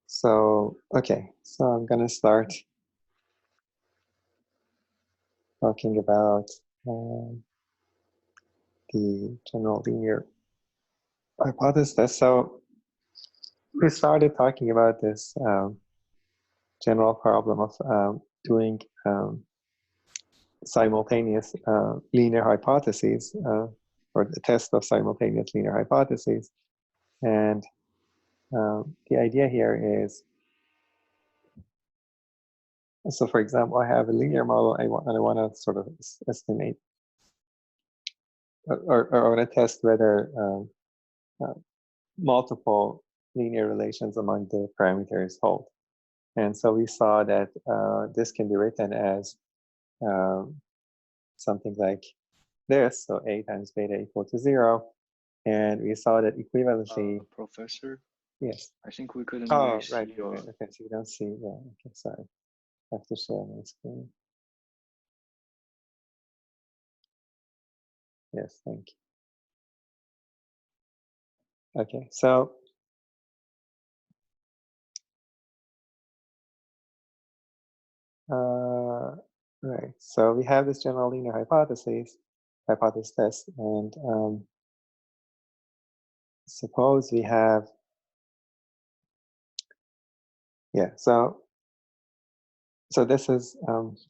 So, okay, so I'm gonna start talking about the general linear hypothesis. So we started talking about this general problem of doing simultaneous linear hypotheses, or the test of simultaneous linear hypotheses. And the idea here is, so for example, I have a linear model and I want to sort of estimate, or I want to test whether multiple linear relations among the parameters hold. And so we saw that this can be written as something like this, so a times beta equal to 0. And we saw that equivalently. Professor? Yes. I think we couldn't really really right, see your... right. Okay, so you don't see, yeah, okay, sorry. I have to share my screen. Yes, thank you. Okay, so right, so we have this general linear hypothesis test, and suppose we have, yeah, so this is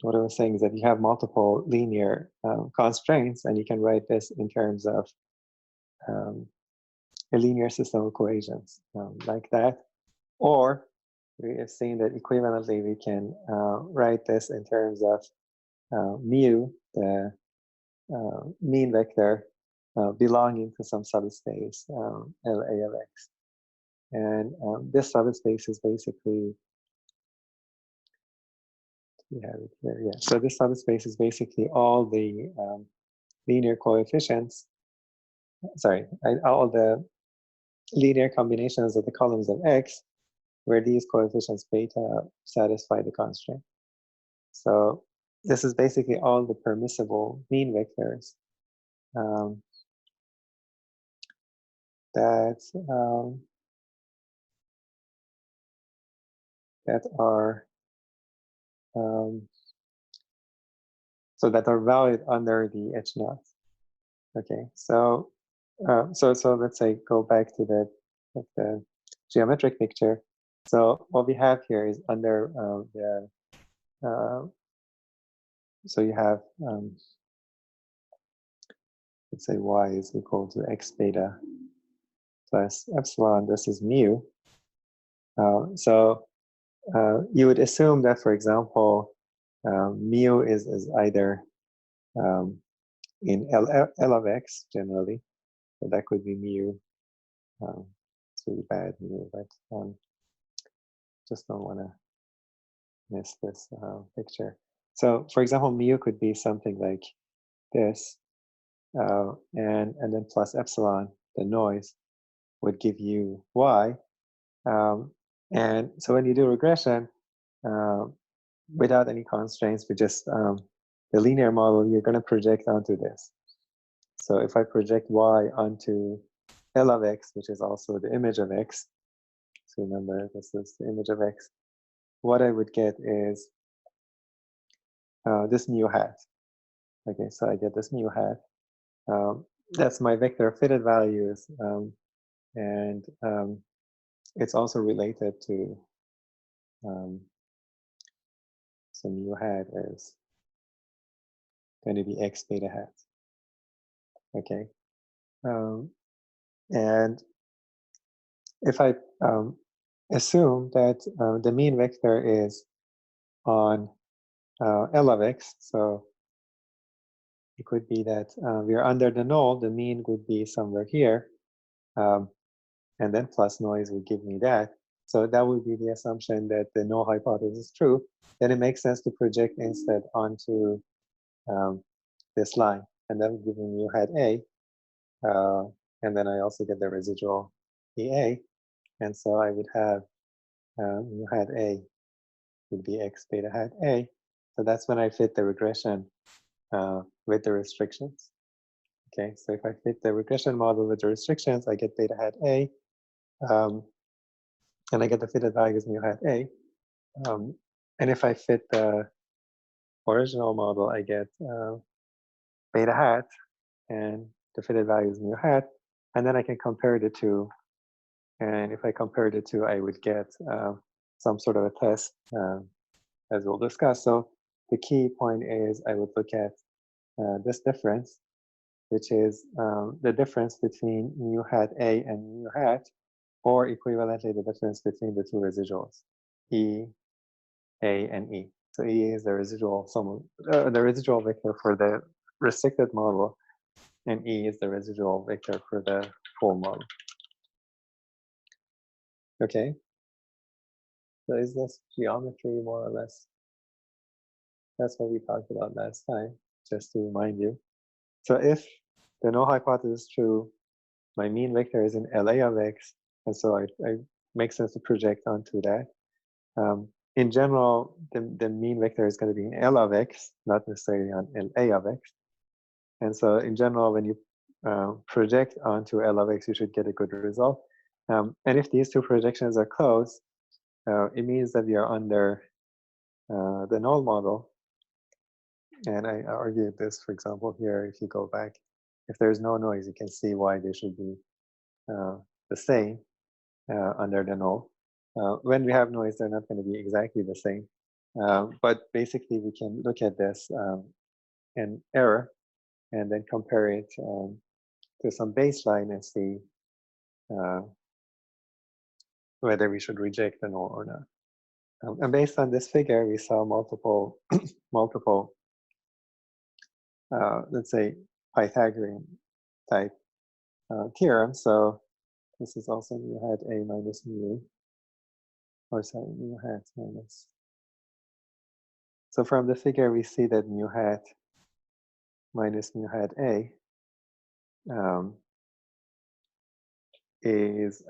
what I was saying, is that you have multiple linear constraints, and you can write this in terms of a linear system of equations like that. Or we have seen that equivalently we can write this in terms of mu, the mean vector belonging to some subspace LA of x. And this subspace is basically, we have it here, yeah. So this subspace is basically all the linear coefficients, sorry, all the linear combinations of the columns of x, where these coefficients beta satisfy the constraint. So this is basically all the permissible mean vectors that are that are valid under the H naught. Okay, so so let's say go back to the geometric picture. So what we have here is under so you have let's say y is equal to x beta plus epsilon. This is mu. So you would assume that, for example, mu is either in L of x generally. So that could be mu. It's really bad mu, but just don't want to miss this picture. So, for example, mu could be something like this, and then plus epsilon, the noise, would give you y. And so when you do regression, without any constraints, with just the linear model, you're going to project onto this. So if I project y onto L of x, which is also the image of x, so remember this is the image of x, what I would get is this mu hat. Okay, so I get this mu hat. That's my vector fitted values, and it's also related to so mu hat is going to be x beta hat. Okay, and if I assume that the mean vector is on L of x, so it could be that we are under the null, the mean would be somewhere here, and then plus noise would give me that. So that would be the assumption that the null hypothesis is true. Then it makes sense to project instead onto this line, and that would give me mu hat A, and then I also get the residual EA, and so I would have mu hat A would be x beta hat A. So that's when I fit the regression with the restrictions. Okay, so if I fit the regression model with the restrictions, I get beta hat A. and I get the fitted values mu hat A. And if I fit the original model, I get beta hat, and the fitted value is mu hat, and then I can compare the two. And if I compare the two, I would get some sort of a test, as we'll discuss. So the key point is I would look at this difference, which is the difference between mu hat A and mu hat, or equivalently the difference between the two residuals, E, A, and E. So E is the residual the residual vector for the restricted model, and E is the residual vector for the full model. Okay. So is this geometry more or less? That's what we talked about last time, just to remind you. So if the null hypothesis is true, my mean vector is in LA of X, and so it makes sense to project onto that. In general, the mean vector is going to be in L of X, not necessarily on LA of X. And so in general, when you project onto L of X, you should get a good result. And if these two projections are close, it means that we are under the null model. And I argued this, for example, here, if you go back, if there's no noise, you can see why they should be the same under the null. When we have noise, they're not going to be exactly the same. But basically, we can look at this in error and then compare it to some baseline and see whether we should reject the null or not. And based on this figure, we saw multiple, let's say, Pythagorean type theorems. So this is also mu hat A minus mu, or sorry, mu hat minus. So from the figure, we see that mu hat minus mu hat A is,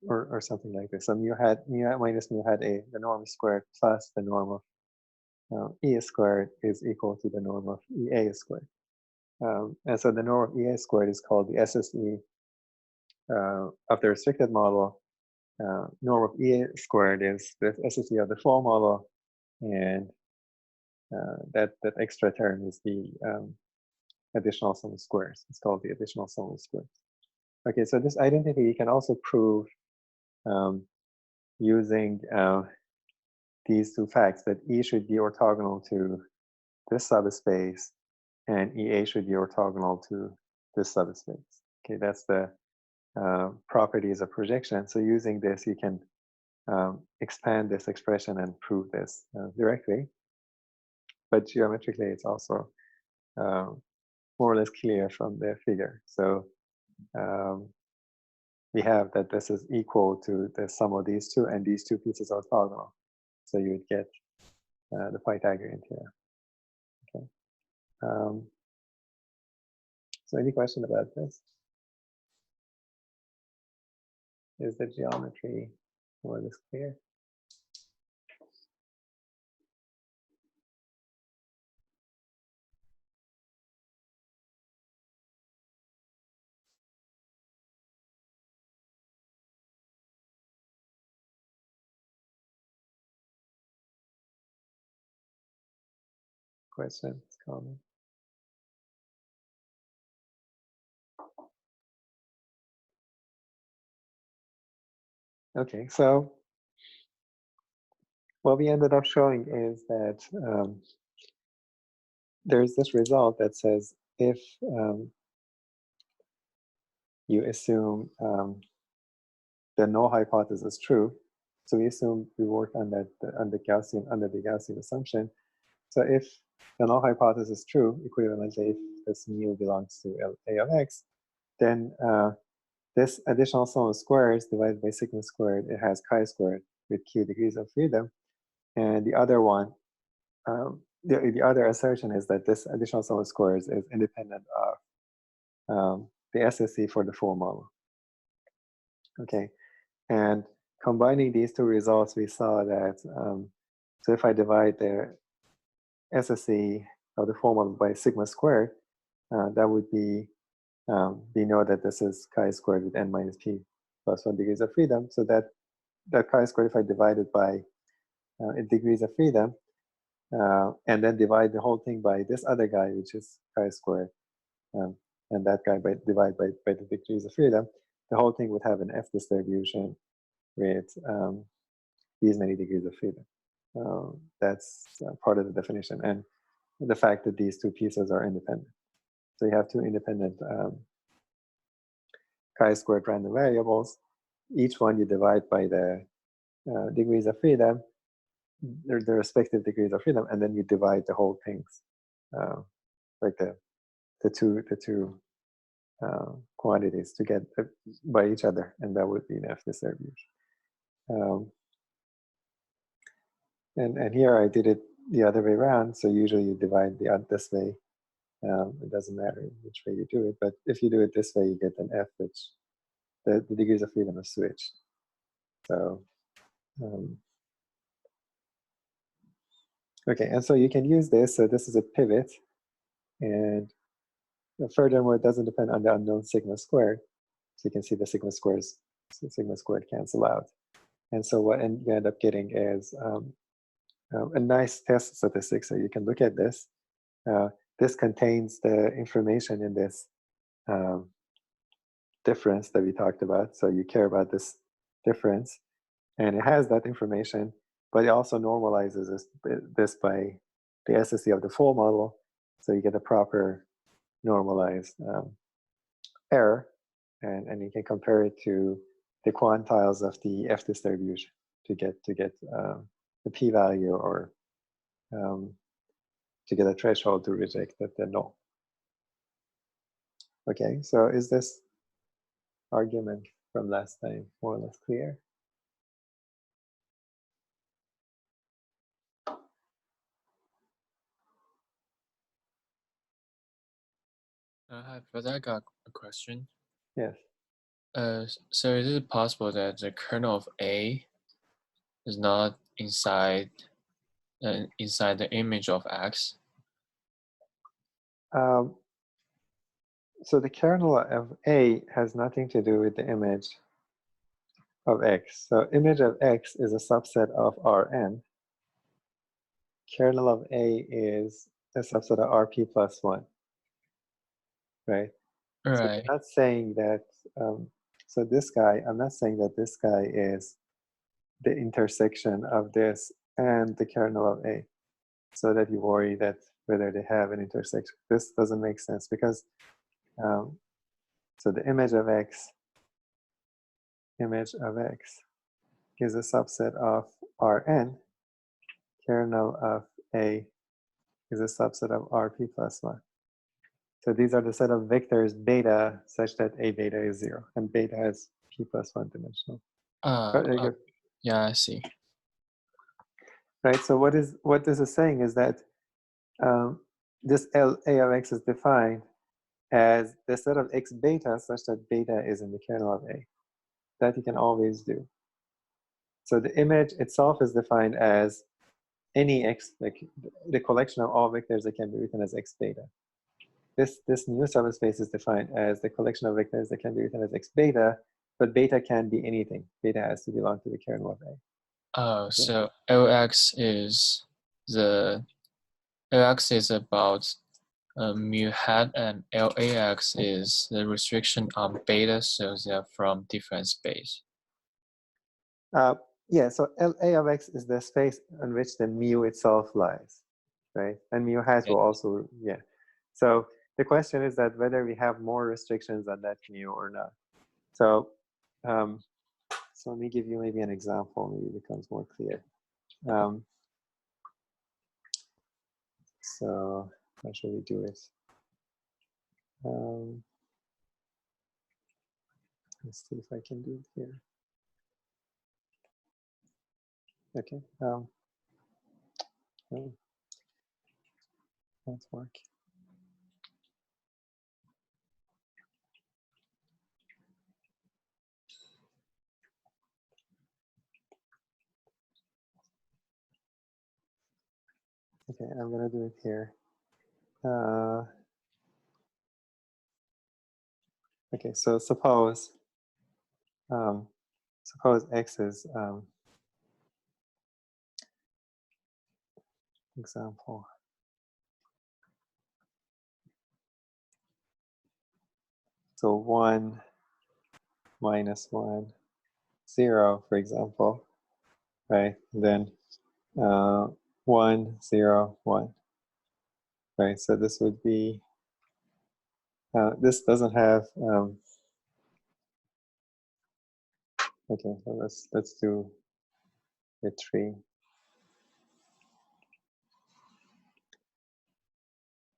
or something like this. So mu hat minus mu hat A, the norm squared plus the norm of E squared is equal to the norm of EA squared. And so the norm of EA squared is called the SSE of the restricted model. Norm of EA squared is the SSE of the full model, and that extra term is the additional sum of squares. It's called the additional sum of squares. Okay, so this identity you can also prove using these two facts, that E should be orthogonal to this subspace and EA should be orthogonal to this subspace. Okay, that's the properties of projection. So using this, you can expand this expression and prove this directly. But geometrically, it's also more or less clear from the figure. So we have that this is equal to the sum of these two, and these two pieces are orthogonal. So you would get the Pythagorean theorem. Okay. So any question about this? Is the geometry more or less clear? Questions, comments? Okay, so what we ended up showing is that there's this result that says if you assume the null hypothesis is true, so we assume we work on that under the Gaussian assumption. So if the null hypothesis is true, equivalently if this mu belongs to A of X, then this additional sum of squares divided by sigma squared, it has chi squared with q degrees of freedom. And the other one, the other assertion is that this additional sum of squares is independent of the SSE for the full model. Okay, and combining these two results, we saw that, so if I divide the SSE of the full model by sigma squared, that would be we know that this is chi squared with n minus p plus 1 degrees of freedom. So that chi squared, if I divide it by degrees of freedom, and then divide the whole thing by this other guy, which is chi squared, and that guy divide by the degrees of freedom, the whole thing would have an F distribution with these many degrees of freedom. That's part of the definition, and the fact that these two pieces are independent. So you have two independent chi-squared random variables. Each one you divide by the degrees of freedom, the respective degrees of freedom, and then you divide the whole things, like the two quantities to get by each other, and that would be an F distribution. And here I did it the other way around. So usually you divide this way. It doesn't matter which way you do it, but if you do it this way, you get an F, which the degrees of freedom are switched. So, okay, and so you can use this. So this is a pivot, and furthermore, it doesn't depend on the unknown sigma squared. So you can see the sigma squared cancel out. And so what you end up getting is a nice test statistic. So you can look at this. This contains the information in this difference that we talked about. So you care about this difference, and it has that information, but it also normalizes this by the SSE of the full model. So you get a proper normalized error, and you can compare it to the quantiles of the F distribution to get the p-value, or to get a threshold to reject the null. Okay, so is this argument from last time more or less clear? Hi, but I got a question. Yes. So is it possible that the kernel of A is not inside the image of X? So the kernel of A has nothing to do with the image of X. So image of X is a subset of Rn. Kernel of A is a subset of Rp plus 1, right? Right. So you're not saying that, so this guy, I'm not saying that this guy is the intersection of this and the kernel of A, so that you worry that whether they have an intersection. This doesn't make sense, because so the image of X is a subset of Rn. Kernel of A is a subset of Rp plus 1. So these are the set of vectors beta such that A beta is 0, and beta has p plus 1 dimensional. Yeah, I see. Right, so what this is saying is that this A of X is defined as the set of X beta such that beta is in the kernel of A. That you can always do. So the image itself is defined as any X, like the collection of all vectors that can be written as X beta. This new subspace is defined as the collection of vectors that can be written as X beta, but beta can be anything. Beta has to belong to the kernel of A. Oh, so LX is about mu hat, and LAX is the restriction on beta, so they're from different space. Yeah, so A of X is the space on which the mu itself lies, right? And mu hat will also, yeah. So the question is that whether we have more restrictions on that mu or not. So, so let me give you maybe an example, maybe it becomes more clear. So how should we do it? Let's see if I can do it here. Okay. That's work. Okay, I'm gonna do it here. Okay, so suppose X is example. So 1 minus 1, 0, for example, right? Then 1, 0, 1, right? So this would be, this doesn't have, okay, so let's do a tree.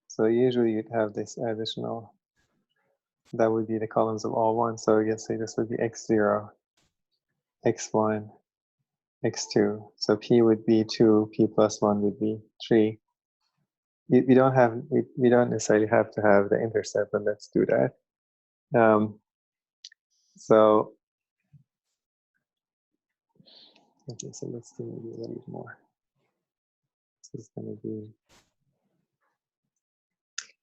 So usually you'd have this additional, that would be the columns of all ones. So you can say this would be x0, x1, x2. So p would be 2, p plus 1 would be 3. We don't necessarily have to have the intercept, but let's do that. So okay, so let's do maybe a little bit more. This is going to be,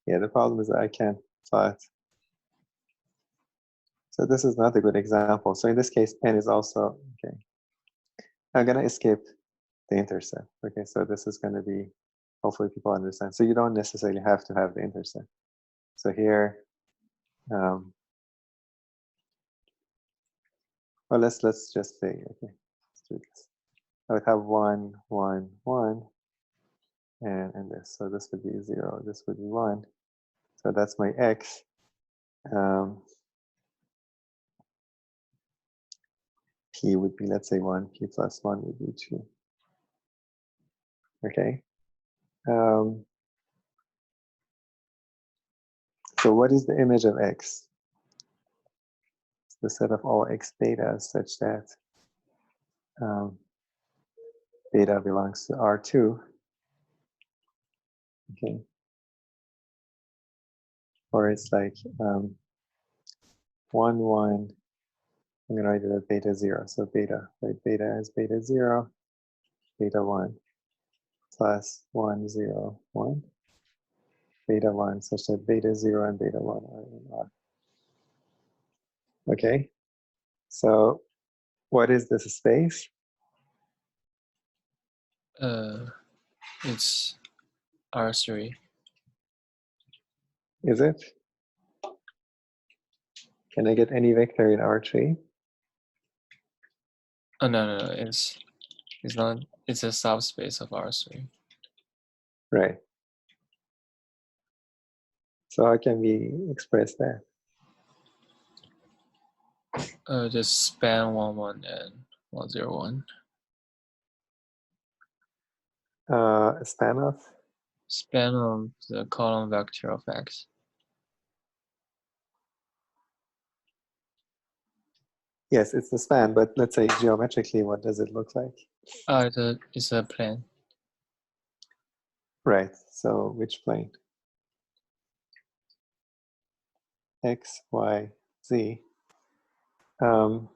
yeah, the problem is that I can't plot. So this is not a good example. So in this case, n is also, okay. I'm going to escape the intercept. Okay, so this is going to be, hopefully people understand. So you don't necessarily have to have the intercept. So here, well, let's just say, okay, let's do this. I would have 1, 1, 1, and this. So this would be 0, this would be 1. So that's my x. P would be, let's say 1, p plus 1 would be 2. Okay. So what is the image of x? It's the set of all x betas such that beta belongs to R2. Okay. Or it's like 1, 1. I'm going to write it as beta 0. So beta, right? Beta is beta 0, beta 1, plus 1, 0, 1, beta 1, such that beta 0 and beta 1 are in R. Okay. So what is this space? It's R3. Is it? Can I get any vector in R3? Oh no, it's not. It's a subspace of R3. Right. So how can we express that? Just span 1, 1 and 1, 0, 1. Span of? Span of the column vector of x. Yes, it's the span, but let's say geometrically, what does it look like? It's a plane. Right. So which plane? X, Y, Z. So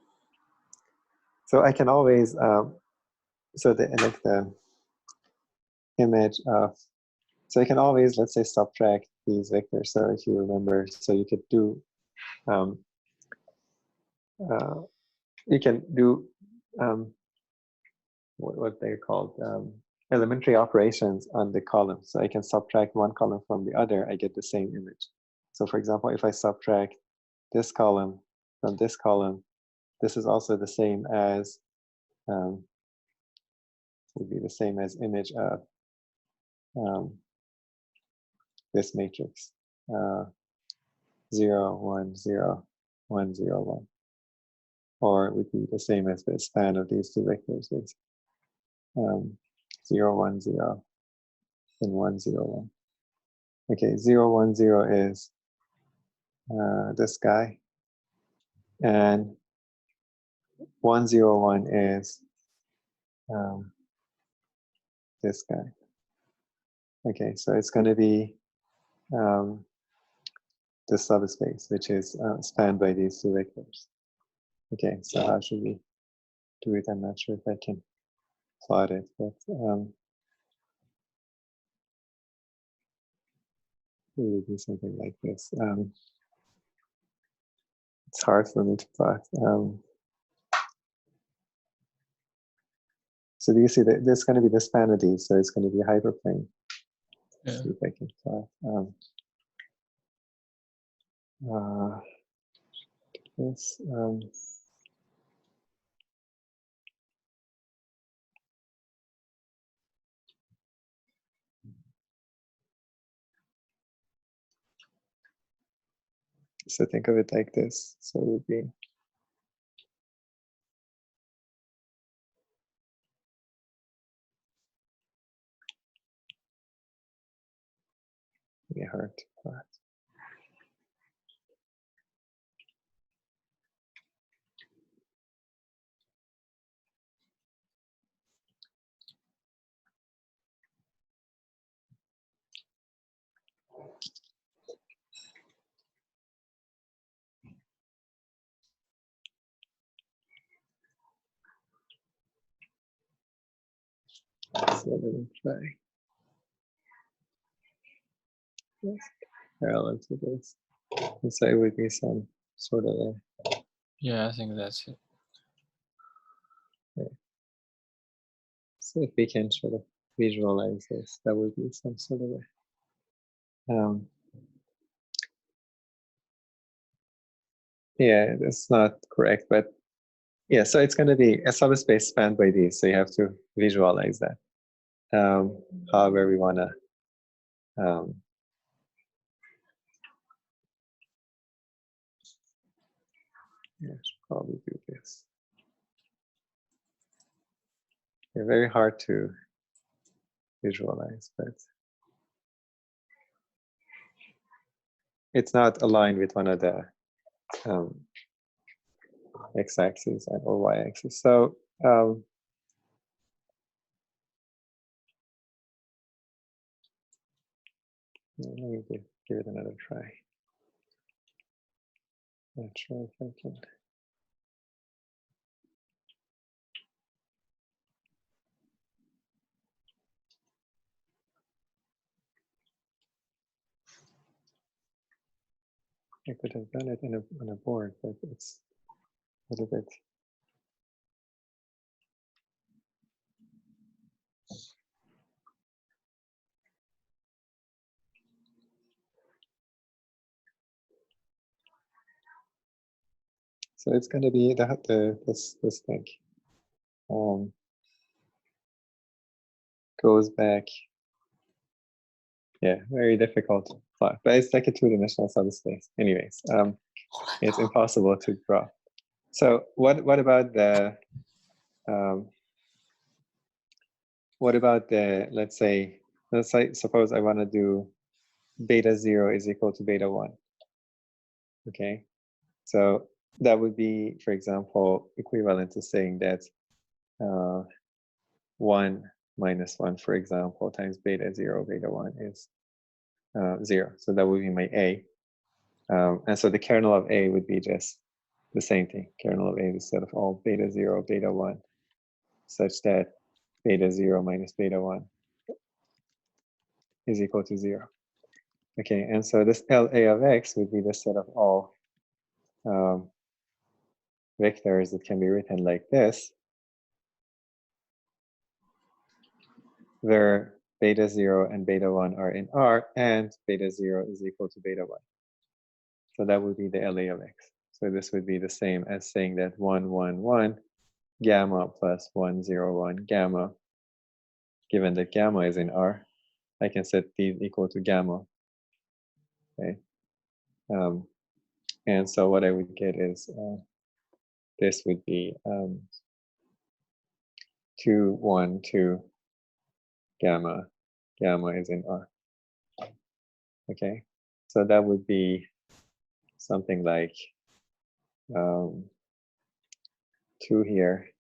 I can always so the image of, so I can always, let's say, subtract these vectors. So if you remember, so you could do you can do what they're called elementary operations on the column. So I can subtract one column from the other, I get the same image. So for example, if I subtract this column from this column, this is also the same as would be the same as image of this matrix 0, 1, 0, 1, 0, 1, or it would be the same as the span of these two vectors, 0, 1, 0, and 1, 0, 1. Okay, 0, 1, 0 is this guy, and 1, 0, 1 is this guy. Okay, so it's going to be the subspace, which is spanned by these two vectors. Okay, so how should we do it? I'm not sure if I can plot it, but we will do something like this. It's hard for me to plot. So do you see that there's going to be the span of these, so it's going to be a hyperplane. Yeah. See if I can plot. This. So think of it like this. So it would be really hard to plot. So let me try. Yes. Parallel to this. And so it would be some sort of a. Yeah, I think that's it. Okay. So if we can sort of visualize this, that would be some sort of a. Yeah, that's not correct, but yeah, so it's going to be a subspace spanned by these, so you have to visualize that. However we want to yeah, should probably do this. They're very hard to visualize, but it's not aligned with one of the x-axis or y-axis. So let me give it another try. Not sure if I can. I could have done it on a board, but it's a little bit. So it's going to be this thing goes back. Yeah, very difficult to plot, but it's like a two-dimensional subspace. Anyways, it's impossible to draw. So what about the let's say suppose I want to do beta 0 is equal to beta 1. Okay, so that would be, for example, equivalent to saying that 1 minus 1, for example, times beta 0 beta 1 is 0. So that would be my A. And so the kernel of A would be just the same thing. Kernel of A is set of all beta 0 beta 1 such that beta 0 minus beta 1 is equal to 0. Okay, and so this LA of X would be the set of all vectors that can be written like this, where beta 0 and beta 1 are in R, and beta 0 is equal to beta 1. So that would be the LA of X. So this would be the same as saying that 1, 1, 1, gamma plus 1, 0, 1, gamma. Given that gamma is in R, I can set these equal to gamma. Okay. And so what I would get is this would be 2, 1, 2, gamma. Gamma is in R. Okay. So that would be something like 2 here,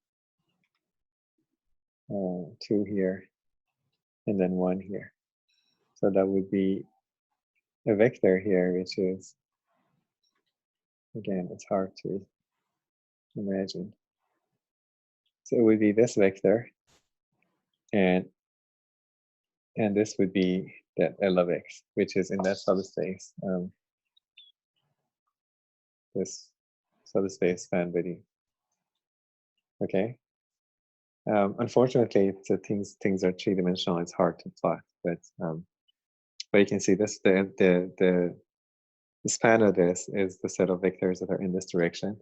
2 here, and then 1 here. So that would be a vector here, which is, again, it's hard to imagine. So it would be this vector, and this would be that L of X, which is in that subspace. This subspace spanned by D. Okay. Unfortunately, so things are three-dimensional. It's hard to plot, but you can see this. The span of this is the set of vectors that are in this direction,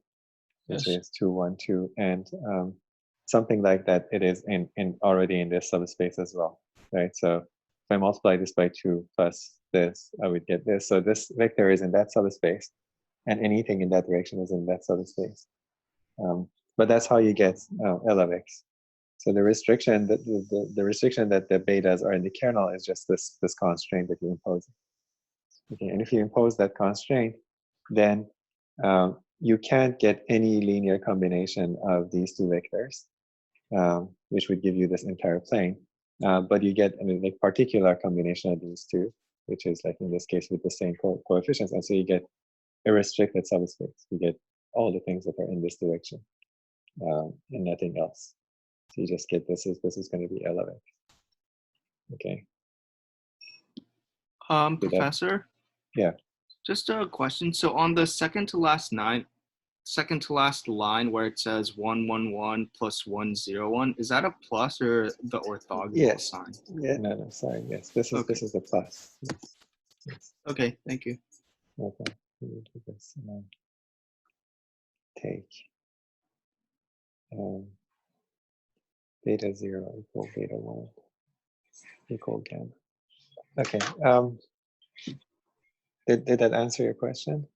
which Yes. is 2, 1, 2, and something like that. It is in already in this subspace as well, right? So if I multiply this by 2 plus this, I would get this. So this vector is in that subspace, and anything in that direction is in that subspace. But that's how you get L of x. So the restriction that the restriction that the betas are in the kernel is just this constraint that you impose. Okay, and if you impose that constraint, then you can't get any linear combination of these two vectors, which would give you this entire plane. But you get a particular combination of these two, which is like in this case with the same coefficients, and so you get a restricted subspace. You get all the things that are in this direction, and nothing else. So you just get this is going to be L of x. Okay. Professor? Yeah. Just a question. So on the second to last line where it says 111 plus 101, is that a plus or the orthogonal sign? Yeah. No. Sorry. Yes. This is the plus. Yes. Okay. Thank you. Okay. This, take beta 0 equal beta 1 equal gamma. Okay. Did that answer your question?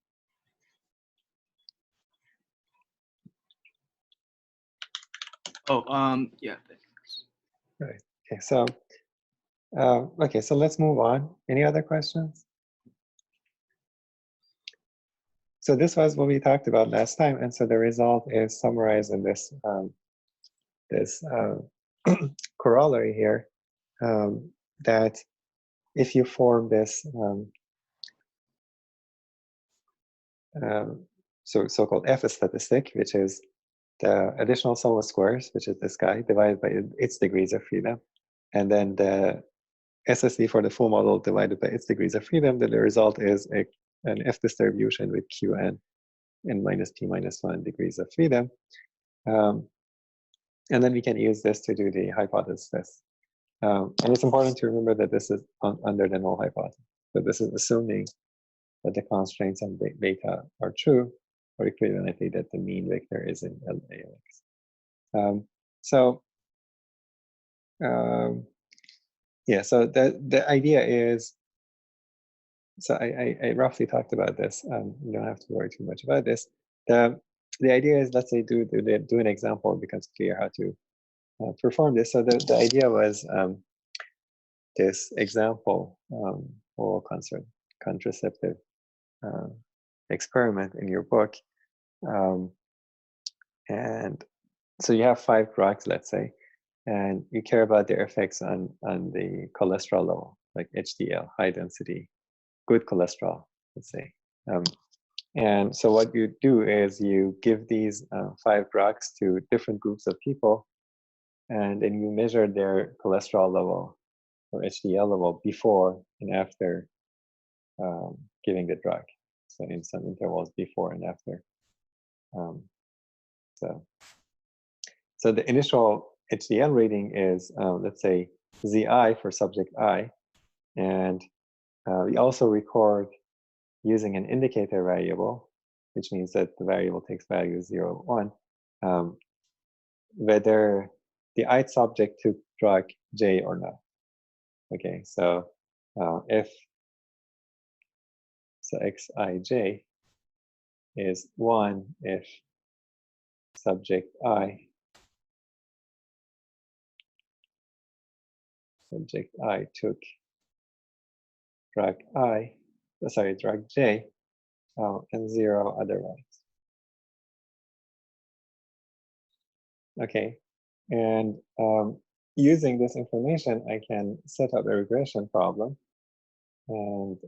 Oh, yeah. Thanks. Right. Okay. So, so let's move on. Any other questions? So this was what we talked about last time, and so the result is summarized in this corollary here, that if you form this so-called F statistic, which is the additional sum of squares, which is this guy, divided by its degrees of freedom, and then the SSD for the full model divided by its degrees of freedom, then the result is an F distribution with Qn and minus P minus 1 degrees of freedom. And then we can use this to do the hypothesis. And it's important to remember that this is under the null hypothesis. So this is assuming that the constraints on beta are true, or equivalently that the mean vector is in LAX. Yeah, so the idea is, so I roughly talked about this. You don't have to worry too much about this. The idea is, let's say, do an example. It becomes clear how to perform this. So the idea was this example oral contraceptive experiment in your book. And so you have 5 drugs, let's say, and you care about their effects on the cholesterol level, like HDL, high density, good cholesterol, let's say. And so what you do is you give these 5 drugs to different groups of people, and then you measure their cholesterol level or HDL level before and after giving the drug. So in some intervals before and after. So the initial HDL reading is, let's say, ZI for subject I. And we also record using an indicator variable, which means that the variable takes value 0, 1, whether the ith subject took drug J or not. Okay, so if so Xij is 1 if subject I took drug drug J, and 0 otherwise. Okay, and using this information, I can set up a regression problem. And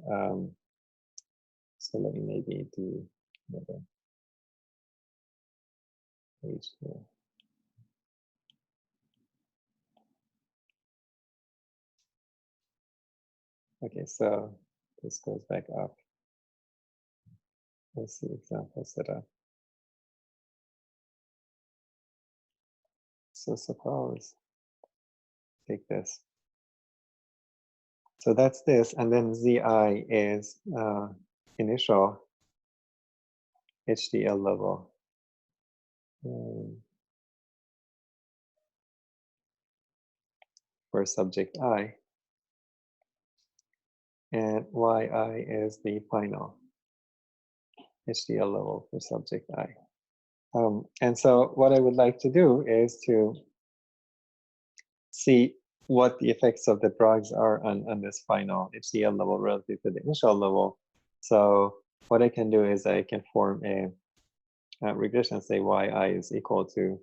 so let me maybe do another page here. Okay, so this goes back up. Let's see example setup. So suppose take this. So that's this, and then Zi is initial HDL level. For subject I, and yi is the final HDL level for subject I. And so what I would like to do is to see what the effects of the drugs are on this final HDL level relative to the initial level. So what I can do is I can form a regression, say yi is equal to,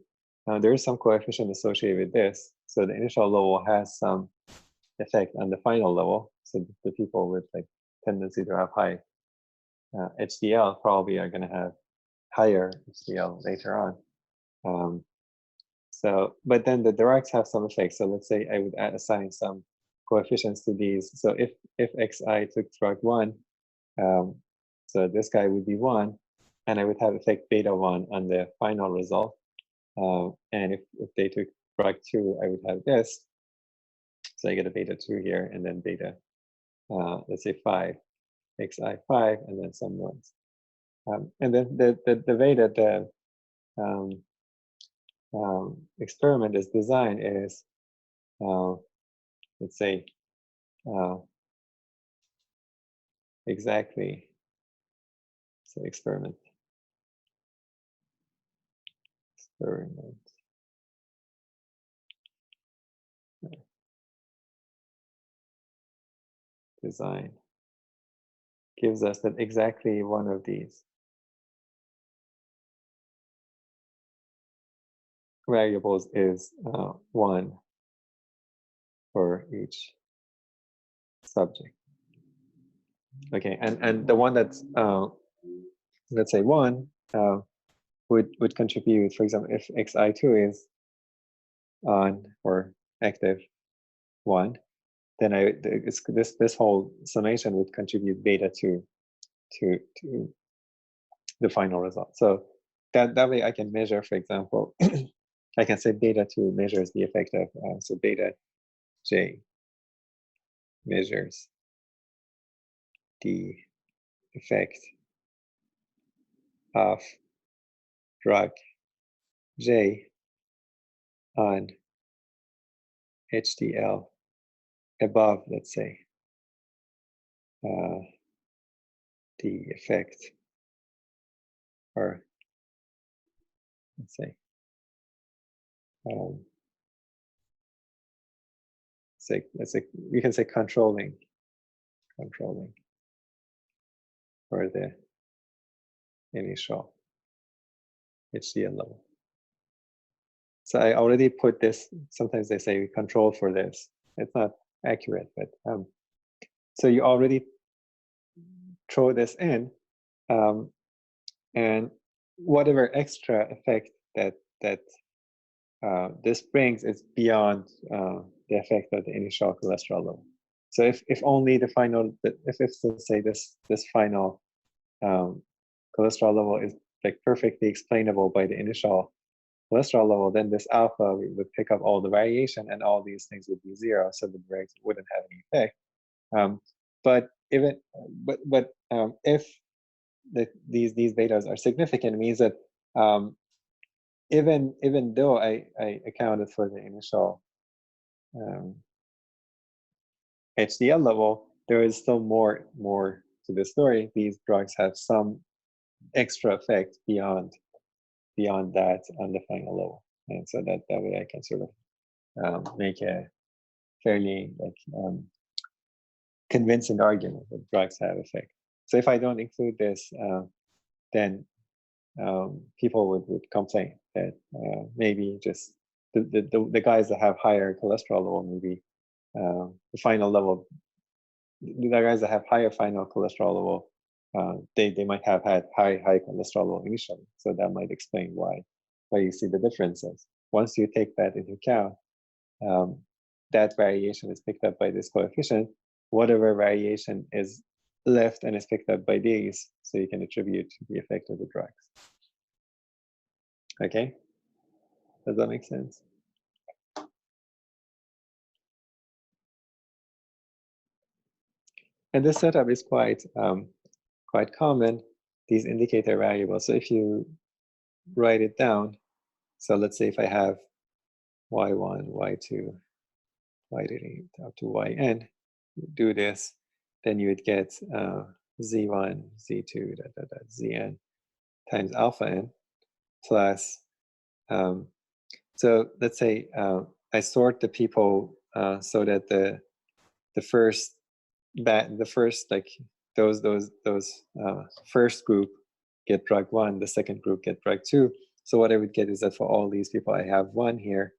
there is some coefficient associated with this. So the initial level has some effect on the final level. So the people with like tendency to have high HDL probably are going to have higher HDL later on. So, but then the drugs have some effects. So let's say I would assign some coefficients to these. So if xi took drug 1, so this guy would be 1, and I would have effect beta 1 on the final result. And if they took drug 2, I would have this. So I get a beta 2 here, and then beta, let's say 5, xi 5, and then some ones. And then the way that the experiment is designed is, let's say, exactly, so experiment design gives us that exactly one of these variables is 1 for each subject. Okay, and the one that's let's say 1 would contribute, for example, if xi2 is on or active 1, then this whole summation would contribute beta 2 to the final result. So that way I can measure, for example, I can say beta 2 measures the effect of, so beta j measures the effect of drug j on HDL above, let's say, the effect, or let's say, let's say we can say controlling for the initial HDL level. So I already put this, sometimes they say control for this. It's not accurate, but so you already throw this in, and whatever extra effect that this brings is beyond the effect of the initial cholesterol level. So if only the final, if let's say this final cholesterol level is like perfectly explainable by the initial cholesterol level, then this alpha would pick up all the variation, and all these things would be 0, so the drugs wouldn't have any effect. But even if these betas are significant, it means that even though I accounted for the initial HDL level, there is still more to the story. These drugs have some extra effect beyond that on the final level, and so that way I can sort of make a fairly convincing argument that drugs have effect. So if I don't include this, then people would complain that maybe just the guys that have higher cholesterol level, maybe the final level, the guys that have higher final cholesterol level, they might have had high cholesterol level initially. So that might explain why you see the differences. Once you take that into account, that variation is picked up by this coefficient. Whatever variation is left and is picked up by these, so you can attribute the effect of the drugs. Okay, does that make sense? And this setup is quite common, these indicator variables. So if you write it down, so let's say if I have y1, y2, y3 up to yn, do this, then you would get z1, z2, zn times alpha n plus, so let's say I sort the people so that the first like those first group get drug 1, the second group get drug 2. So what I would get is that for all these people, I have 1 here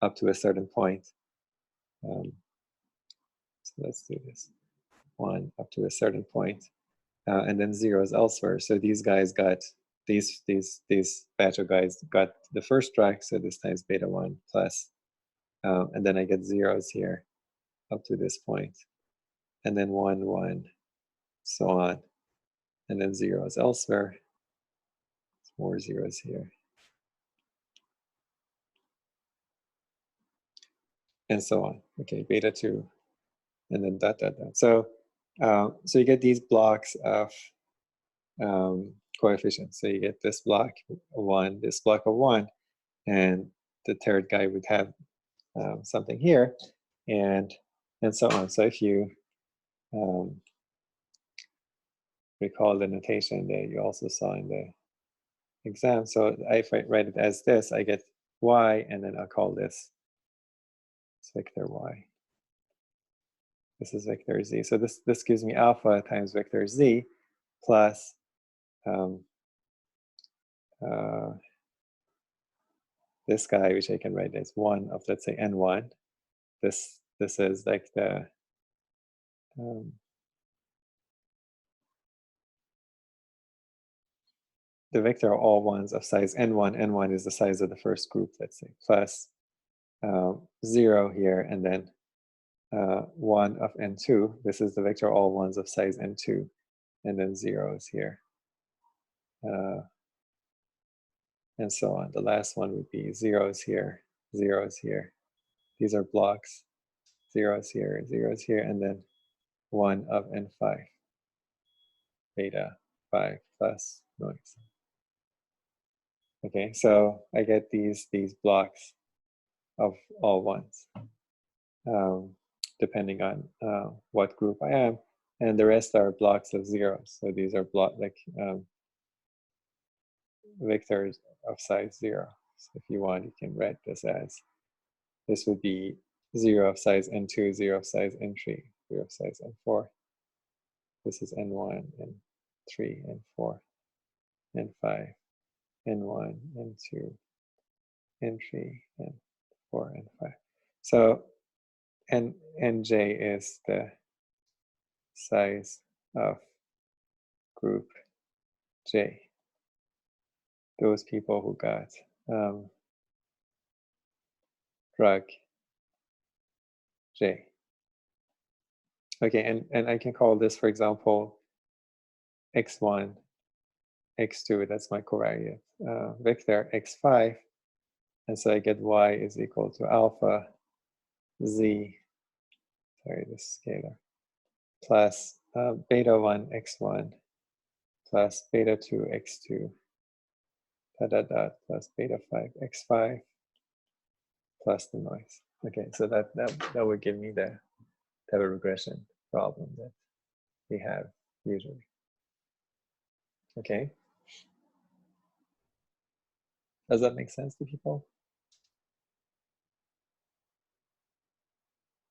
up to a certain point. So let's do this. 1 up to a certain point, and then 0s elsewhere. So these guys got these batch of guys got the first drug. So this times beta 1 plus, and then I get 0s here up to this point, and then 1, 1, so on, and then 0s elsewhere. More 0s here, and so on. Okay, beta 2, and then dot dot dot. So so you get these blocks of coefficients. So you get this block 1, this block of 1, and the third guy would have something here, and so on. So if you recall the notation that you also saw in the exam, so if I write it as this, I get y, and then I'll call this vector y. This is vector z. So this gives me alpha times vector z plus this guy, which I can write as 1 of, let's say, n1. This is like the vector of all ones of size n1. n1 is the size of the first group, let's say, plus 0 here, and then 1 of n2. This is the vector of all ones of size n2, and then 0 is here. And so on. The last one would be 0s here, 0s here. These are blocks, 0s here, 0s here, and then 1 of n5, beta 5 plus noise. Okay, so I get these blocks of all ones, depending on what group I am, and the rest are blocks of zeros. So these are vectors of size 0. So if you want, you can write this as, this would be 0 of size n2, 0 of size n3, 0 of size n4. This is n1, n3, n4, n5, n1, n2, n3, n4, n5. So nj is the size of group J. Those people who got drug J. Okay, and I can call this, for example, x1, x2, that's my covariate vector, x5, and so I get y is equal to alpha z, sorry, this is scalar, plus beta 1 x1 plus beta 2 x2 dot dot dot plus beta 5 x5 plus the noise. Okay, so that would give me the type of regression problem that we have usually. Okay, does that make sense to people?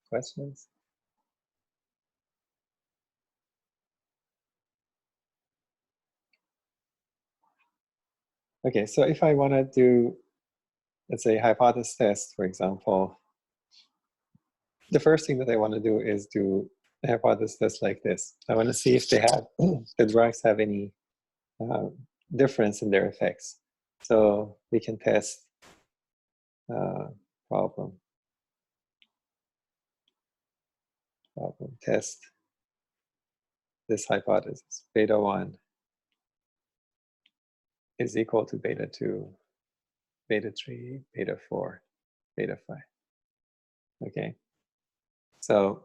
Questions? Okay, so if I want to do, let's say, hypothesis test, for example, the first thing that I want to do is do a hypothesis test like this. I want to see if they have, the drugs have any difference in their effects. So we can test problem test this hypothesis. Beta 1 is equal to beta 2, beta 3, beta 4, beta 5. Okay, so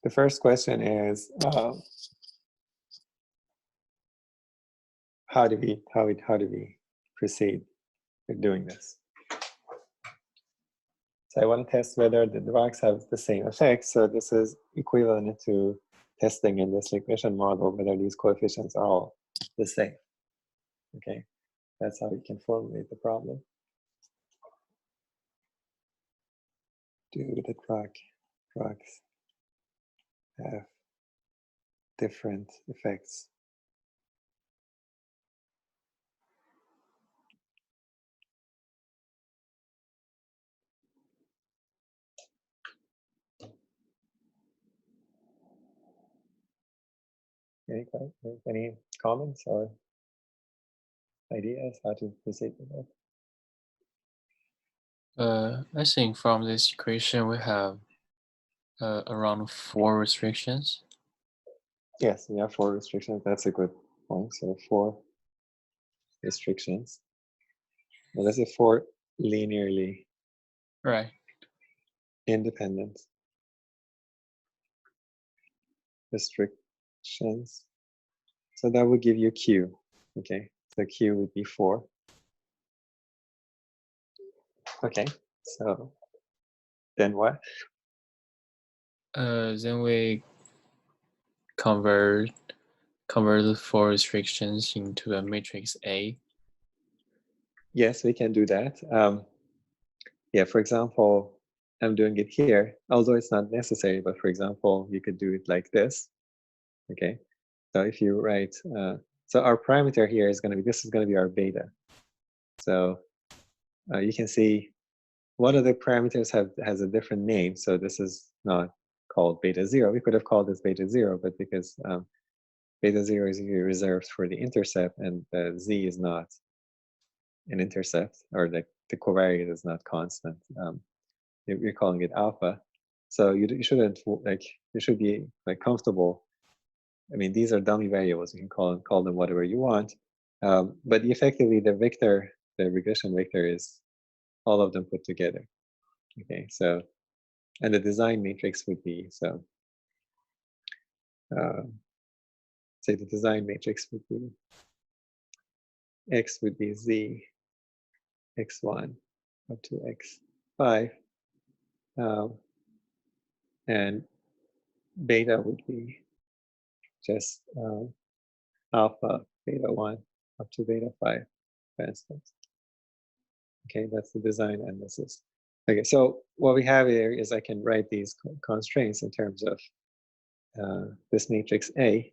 the first question is how do we proceed with doing this? So I want to test whether the drugs have the same effect. So this is equivalent to testing in this regression model whether these coefficients are all the same. Okay, that's how you can formulate the problem. Do the drugs have different effects? Any comments or ideas how to proceed with that? I think from this equation we have around 4 restrictions. Yes, we have 4 restrictions. That's a good point. So 4 restrictions. Well, let's say 4 linearly Right. independent restrictions. So that would give you Q. Okay, so Q would be 4. Okay, so then what? Then we convert the 4 restrictions into a matrix A. Yes, we can do that. Yeah, for example, I'm doing it here, although it's not necessary, but for example, you could do it like this. Okay, so if you write, so our parameter here is going to be, this is going to be our beta. So you can see one of the parameters has a different name. So this is not called beta 0. We could have called this beta 0, but because beta 0 is reserved for the intercept and z is not an intercept, or the covariate is not constant. You're calling it alpha. So you shouldn't, like, you should be like comfortable. I mean, these are dummy variables. You can call them whatever you want. But effectively, the vector, the regression vector, is all of them put together. Okay, so, and the design matrix would be, so say the design matrix would be x would be z, x1 up to x5, and beta would be just alpha beta 1 up to beta 5, for instance. Okay, that's the design, and this is okay. So what we have here is I can write these constraints in terms of this matrix A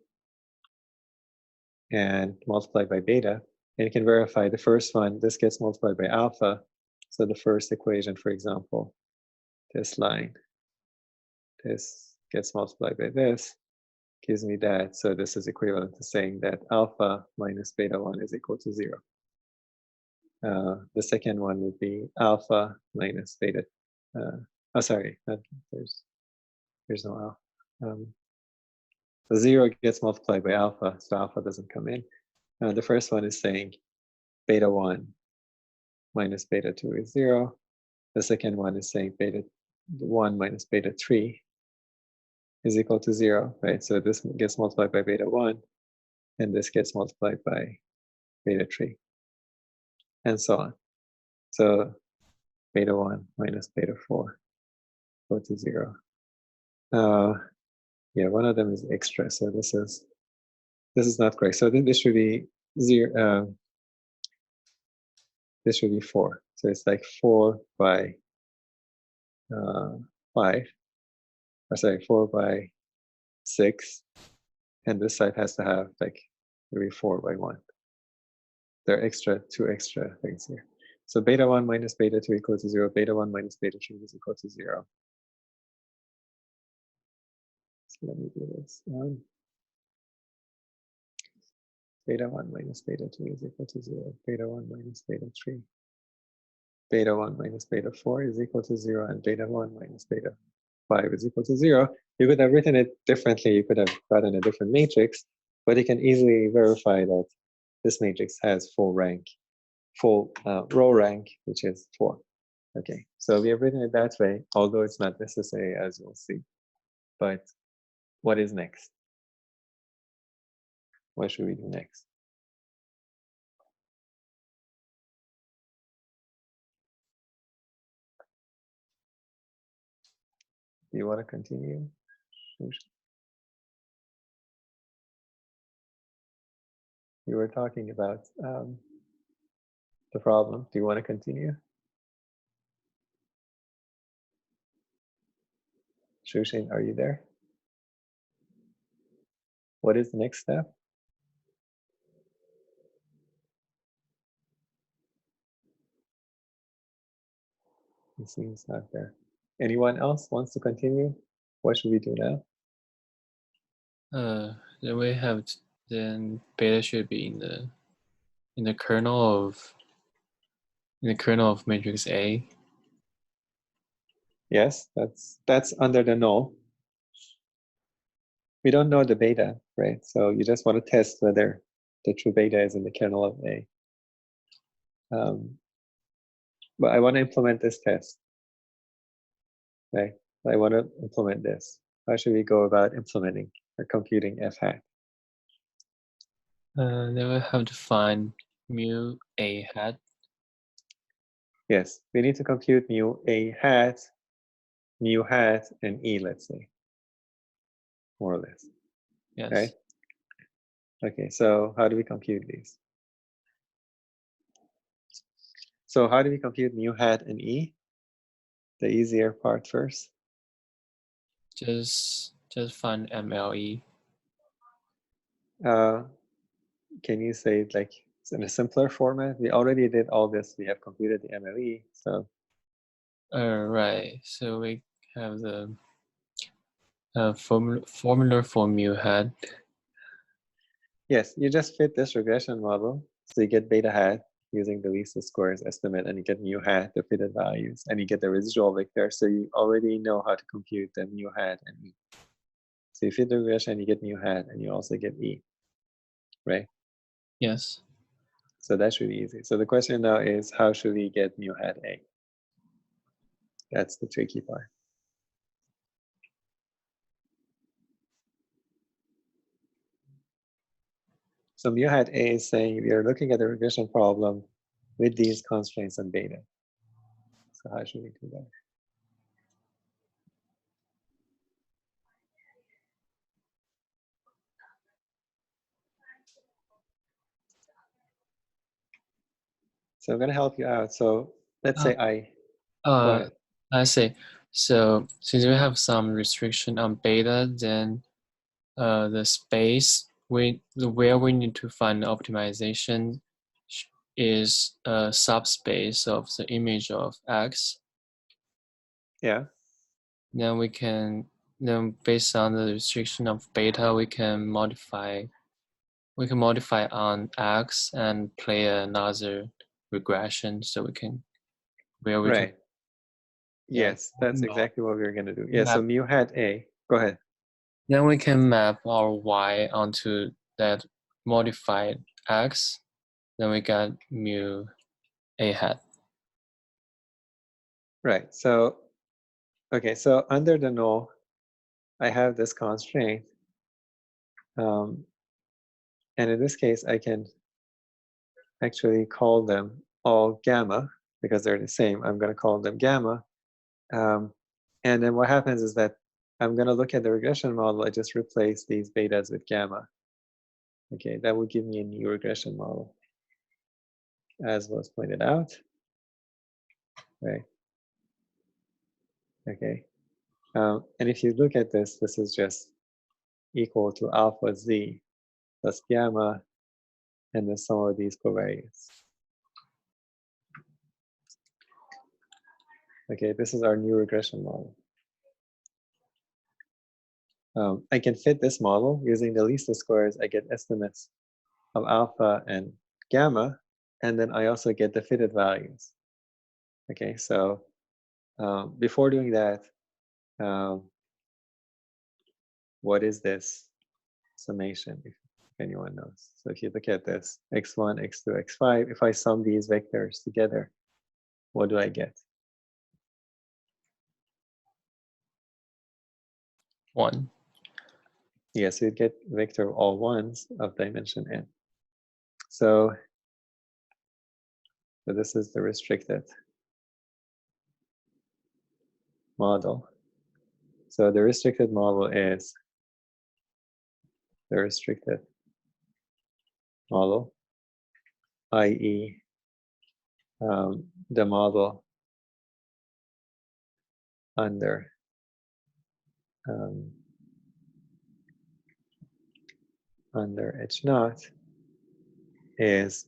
and multiply by beta, and you can verify the first one. This gets multiplied by alpha. So the first equation, for example, this line, this gets multiplied by this, gives me that. So this is equivalent to saying that alpha minus beta 1 is equal to 0. The second one would be alpha minus beta. Oh, sorry, there's no alpha. So 0 gets multiplied by alpha, so alpha doesn't come in. The first one is saying beta 1 minus beta 2 is 0. The second one is saying beta 1 minus beta 3 is equal to 0, right? So this gets multiplied by beta 1, and this gets multiplied by beta 3, and so on. So beta 1 minus beta 4 go to 0. Yeah, one of them is extra, so this is not correct. So this should be 0. This should be 4. So it's like 4 by 5. Or sorry, 4 by 6, and this side has to have like maybe 4 by 1. There are two extra things here. So beta 1 minus beta 2 equals to 0. Beta 1 minus beta 3 is equal to 0. So let me do this. Beta 1 minus beta 2 is equal to 0. Beta 1 minus beta 3. Beta 1 minus beta 4 is equal to 0. And beta 1 minus beta 5 is equal to 0. You could have written it differently. You could have gotten a different matrix, but you can easily verify that this matrix has full row rank, which is 4. Okay, so we have written it that way, although it's not necessary, as you'll see. But What is next? What should we do next? Do you want to continue? You were talking about the problem. Do you want to continue? Shushin, are you there? What is the next step? He seems not there. Anyone else wants to continue? What should we do now? Then we have then beta should be in the kernel of matrix A. Yes, that's under the null. We don't know the beta, right? So you just want to test whether the true beta is in the kernel of A. But I want to implement this test. Okay, I want to implement this. How should we go about implementing or computing f hat? Then we have to find mu A hat. Yes, we need to compute mu A hat, mu hat, and E, let's say, more or less. Yes. Right? Okay, so how do we compute these? So how do we compute mu hat and E? The easier part first. Just find MLE. Can you say it like in a simpler format? We already did all this. We have computed the MLE. So Right. So we have the formula for mu hat. yes, you just fit this regression model. So you get beta hat using the least squares estimate, and you get mu hat, the fitted values, and you get the residual vector. So you already know how to compute the mu hat and E. So you fit the regression, you get mu hat, and you also get E, right? Yes. So that should be easy. So the question now is, how should we get mu hat A? That's the tricky part. So mu hat A is saying we are looking at the regression problem with these constraints on beta. So how should we do that? So I'm going to help you out. So let's say go ahead. I see. So since we have some restriction on beta, then the space where we need to find optimization is a subspace of the image of X. Yeah. Then based on the restriction of beta, we can modify on X and play another regression, so we can Right. can Yes, that's exactly what we're going to do. Yeah, so mu hat A. Go ahead. Then we can map our Y onto that modified X. Then we got mu A hat. Right. So, okay, so under the null, I have this constraint. And in this case, I can actually call them all gamma because they're the same. I'm going to call them gamma. And then what happens is that I'm going to look at the regression model. I just replace these betas with gamma. Okay, that will give me a new regression model, as was pointed out. Right. Okay. And if you look at this, this is just equal to alpha z plus gamma and the sum of these covariates. Okay, this is our new regression model. I can fit this model using the least squares. I get estimates of alpha and gamma, and then I also get the fitted values. Okay, so before doing that, what is this summation, if anyone knows? So if you look at this, x1, x2, x5, if I sum these vectors together, what do I get? 1. Yes, you'd get vector of all ones of dimension n. So this is the restricted model. So the restricted model is the restricted model, i.e. The model under under H naught is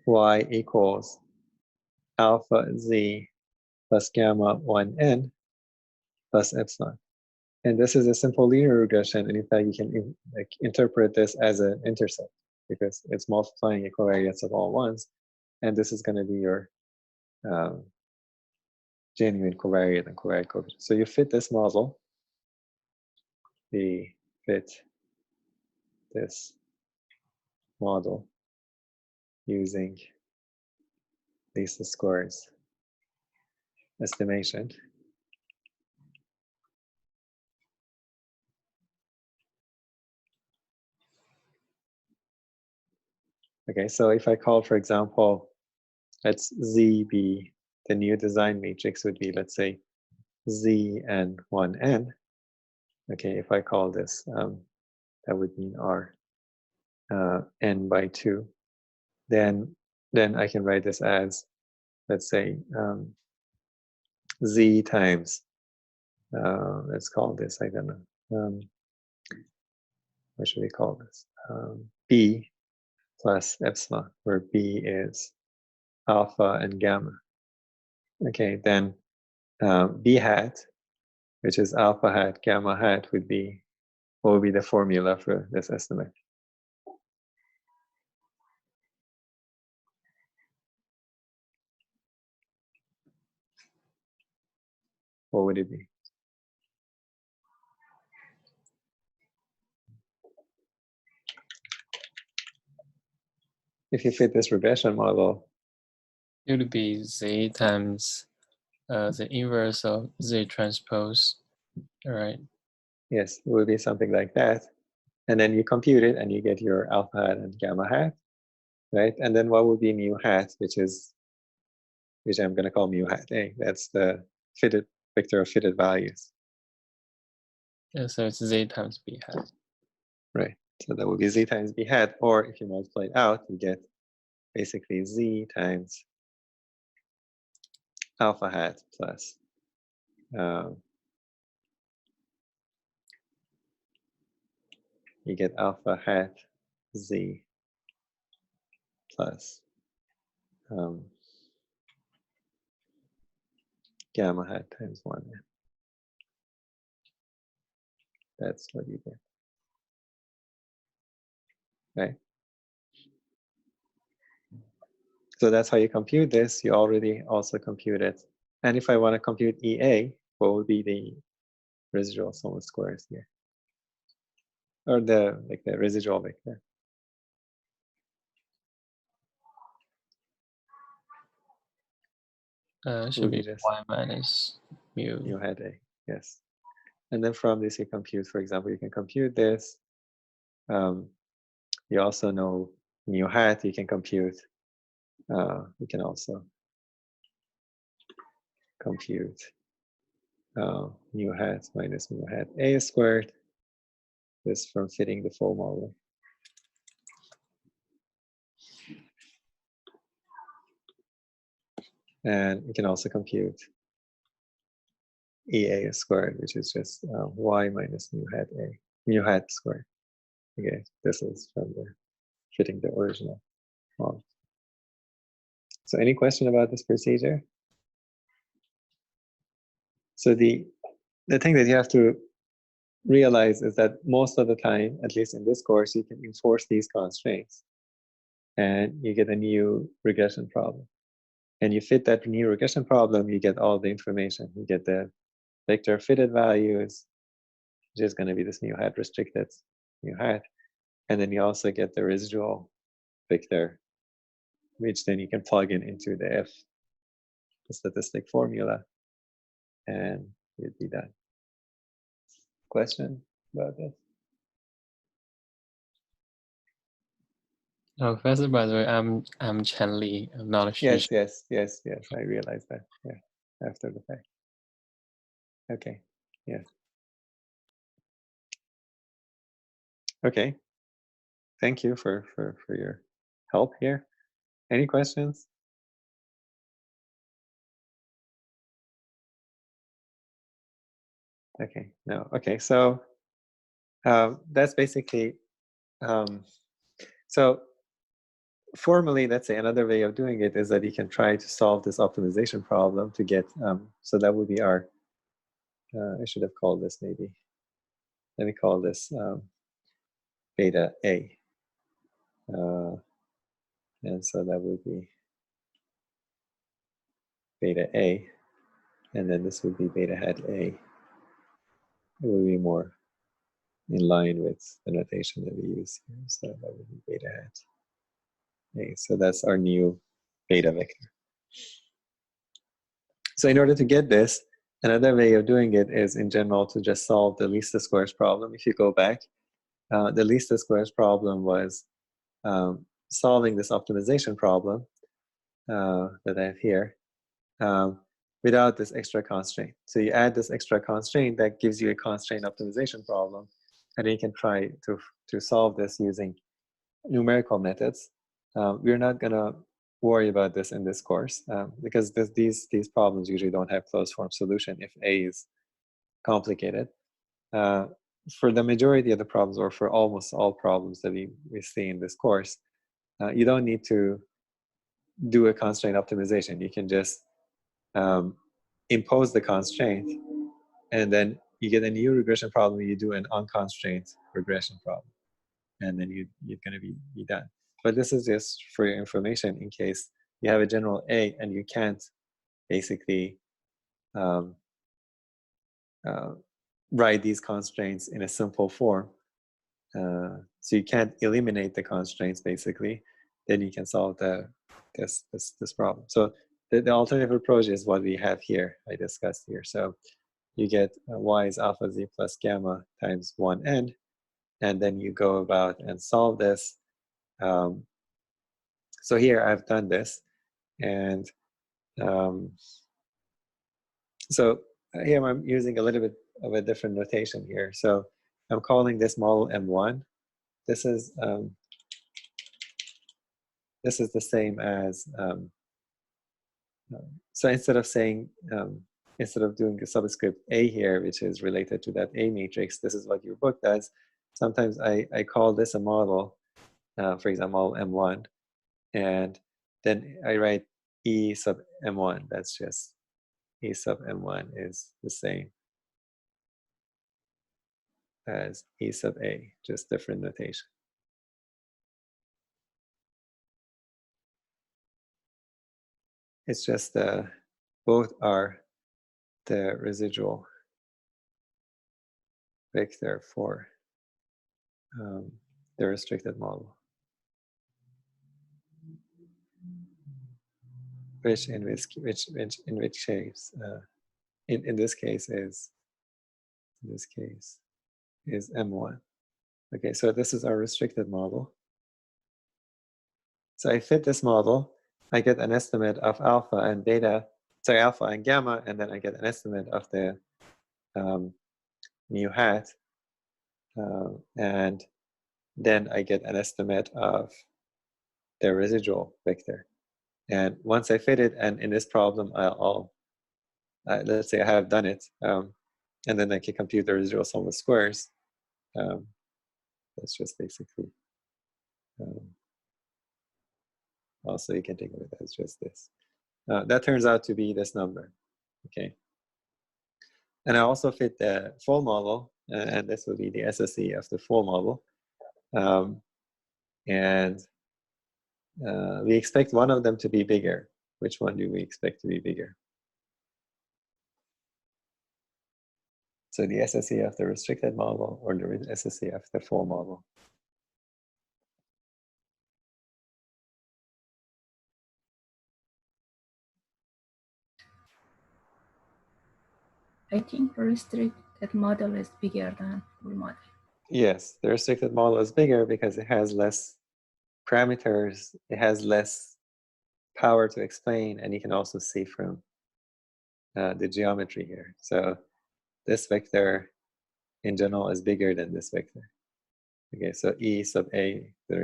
y equals alpha z plus gamma 1n plus epsilon. And this is a simple linear regression, and in fact you can interpret this as an intercept because it's multiplying equivariates of all ones, and this is going to be your genuine covariate and covariate coefficient. So you fit this model, we fit this model using least squares estimation. Okay, so if I call, for example, let's Z be the new design matrix would be, let's say, Z and 1n. Okay, if I call this, that would mean R n by 2. Then I can write this as, let's say, Z times, let's call this, I don't know, what should we call this? B plus epsilon, where B is alpha and gamma. Okay, then B hat, which is alpha hat, gamma hat, would be, what would be the formula for this estimate? What would it be? If you fit this regression model, It would be Z times the inverse of Z transpose, all right? yes, it would be something like that. And then you compute it and you get your alpha hat and gamma hat, right? And then what would be mu hat, which I'm going to call mu hat A. That's the fitted vector of fitted values. Yeah, so it's Z times B hat. Right. So that would be Z times B hat, or if you multiply it out, you get basically Z times alpha hat plus you get alpha hat Z plus gamma hat times 1. That's what you get. Right? So that's how you compute this. You already also computed. And if I want to compute EA, what would be the residual sum of squares here? Or the residual vector? Should be Y minus mu. Mu hat A, yes. And then from this you compute, for example, you can compute this. You also know mu hat, you can compute. You can also compute mu hat minus mu hat A squared. This from fitting the full model. And you can also compute EA squared, which is just y minus mu hat A, mu hat squared. Okay, this is from the fitting the original model. So any question about this procedure? So the thing that you have to realize is that most of the time, at least in this course, you can enforce these constraints and you get a new regression problem. And you fit that new regression problem, you get all the information. You get the vector fitted values, which is going to be this mu hat restricted mu hat. And then you also get the residual vector, which then you can plug in into the F, the statistic formula, and you'd be done. question about this? Oh, Professor, by the way, I'm Chen Li. I'm not a Yes, Xu. yes. I realized that. Yeah, after the fact. Okay. Yes. Okay. Thank you for your help here. Any questions? Okay. No. Okay. So that's basically so formally, let's say another way of doing it is that you can try to solve this optimization problem to get so that would be our I should have called this maybe. Let me call this beta A. And so that would be beta A. And then this would be beta hat A. It would be more in line with the notation that we use here. So that would be beta hat A. So that's our new beta vector. So in order to get this, another way of doing it is in general to just solve the least squares problem. If you go back, the least squares problem was solving this optimization problem that I have here without this extra constraint. So you add this extra constraint that gives you a constraint optimization problem, and then you can try to solve this using numerical methods. We're not gonna worry about this in this course because these problems usually don't have closed form solution if A is complicated. For the majority of the problems, or for almost all problems that we see in this course, you don't need to do a constraint optimization. You can just impose the constraint, and then you get a new regression problem. You do an unconstrained regression problem, and then you're going to be done. But this is just for your information in case you have a general A and you can't basically write these constraints in a simple form. So you can't eliminate the constraints basically. Then you can solve this problem. So the alternative approach is what we have here. I discussed here. So you get y is alpha z plus gamma times 1n, and then you go about and solve this. So here I've done this, and so here I'm using a little bit of a different notation here. So I'm calling this model M1. This is the same as so instead of saying instead of doing a subscript A here, which is related to that A matrix, this is what your book does. Sometimes I call this a model, for example, M1, and then I write E sub M1. That's just E sub M1 is the same as E sub A, just different notation. It's just both are the residual vector for the restricted model, which in which case in this case is M1. Okay, so this is our restricted model. So I fit this model, I get an estimate of alpha and beta, sorry, alpha and gamma, and then I get an estimate of the mu hat, and then I get an estimate of the residual vector. And once I fit it, and in this problem, let's say I have done it, and then I can compute the residual sum of squares. That's just basically, also you can think of it as just this. That turns out to be this number, okay? And I also fit the full model, and this will be the SSE of the full model. And we expect one of them to be bigger. Which one do we expect to be bigger? So the SSE of the restricted model or the SSE of the full model? I think restricted. that model is bigger than full model. Yes, the restricted model is bigger because it has less parameters, it has less power to explain, and you can also see from the geometry here. So this vector in general is bigger than this vector. Okay, so E sub A, the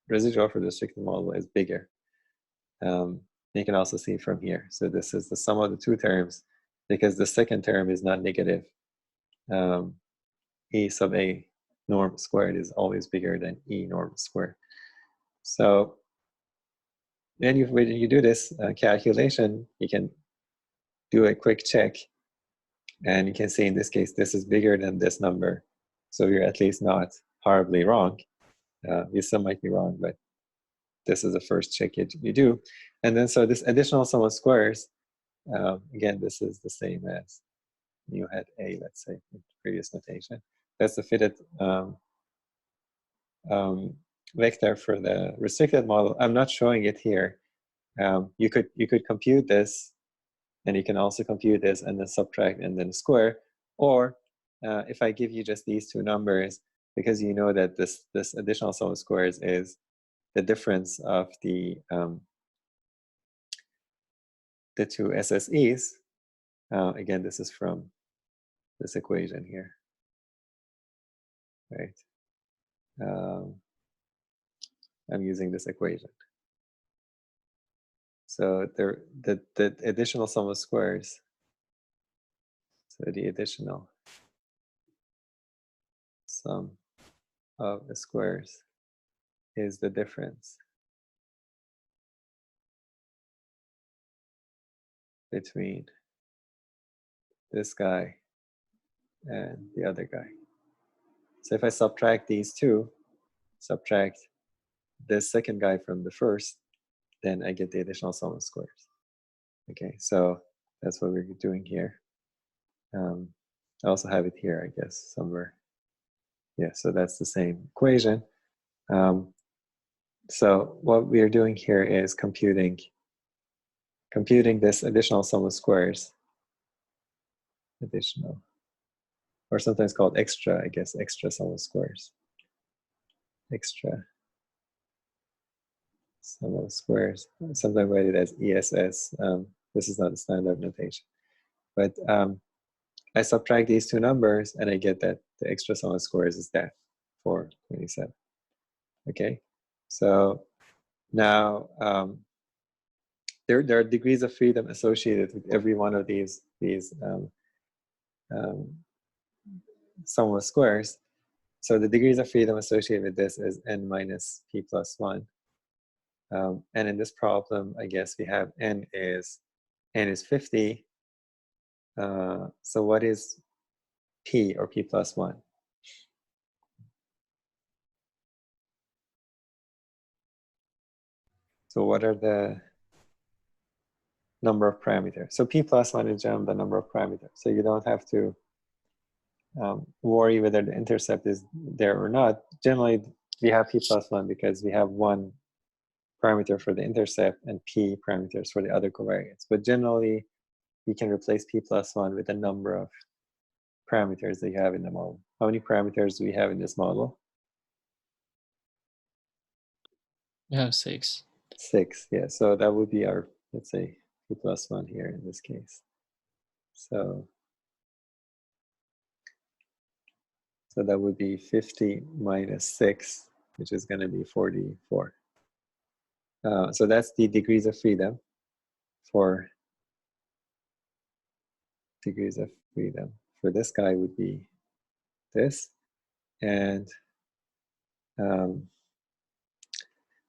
residual for the restricted model is bigger. You can also see from here. So this is the sum of the two terms because the second term is not negative. E sub A norm squared is always bigger than E norm squared. So then when you do this calculation, you can do a quick check. And you can see in this case, this is bigger than this number. So you're at least not horribly wrong. You still might be wrong, but this is the first check you do. And then so this additional sum of squares, again, this is the same as mu hat A, let's say, in previous notation. That's the fitted vector for the restricted model. I'm not showing it here. You could compute this, and you can also compute this and then subtract and then square. Or if I give you just these two numbers, because you know that this additional sum of squares is the difference of the two SSEs. Again, this is from this equation here, right? I'm using this equation. So the additional sum of squares, so the additional sum of the squares is the difference between this guy and the other guy. So if I subtract these two, subtract this second guy from the first, then I get the additional sum of squares. Okay, so that's what we're doing here. I also have it here, I guess, somewhere. Yeah, so that's the same equation. So what we are doing here is computing this additional sum of squares. Additional, or sometimes called extra, I guess, extra sum of squares. Extra sum of squares. Sometimes write it as ESS. This is not a standard notation. But I subtract these two numbers and I get that the extra sum of squares is that, 427. Okay, so now there are degrees of freedom associated with every one of these sum of squares. So the degrees of freedom associated with this is n minus p plus 1. And in this problem, I guess we have n is 50. So what is p or p plus 1? So what are the number of parameters? So p plus 1 is generally the number of parameters. So you don't have to worry whether the intercept is there or not. Generally, we have p plus 1 because we have one parameter for the intercept and p parameters for the other covariates. But generally, you can replace p plus 1 with a number of parameters that you have in the model. How many parameters do we have in this model? We have 6. 6, yeah. So that would be our, let's say, p plus 1 here in this case. So that would be 50 minus 6, which is going to be 44. So that's the degrees of freedom for degrees of freedom. For this guy would be this. And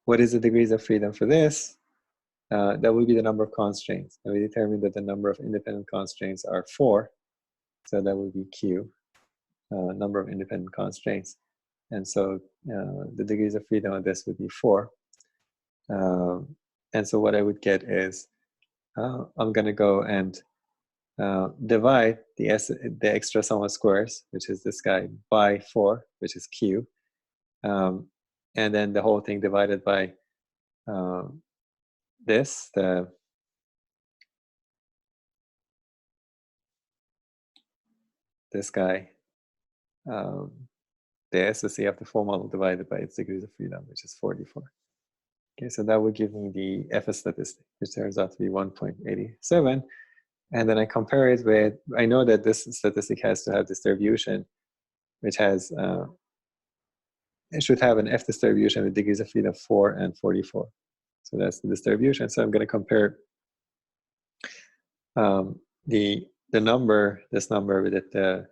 what is the degrees of freedom for this? That would be the number of constraints. And we determined that the number of independent constraints are 4. So that would be Q, number of independent constraints. And so the degrees of freedom of this would be 4. And so what I would get is, I'm going to go and divide the extra sum of squares, which is this guy, by 4, which is Q. And then the whole thing divided by this, this guy, the SOC of the full model divided by its degrees of freedom, which is 44. Okay, so that would give me the FS statistic, which turns out to be 1.87. And then I compare it with, I know that this statistic has to have distribution, which has, it should have an F distribution with degrees of freedom 4 and 44. So that's the distribution. So I'm going to compare the number, this number with it, the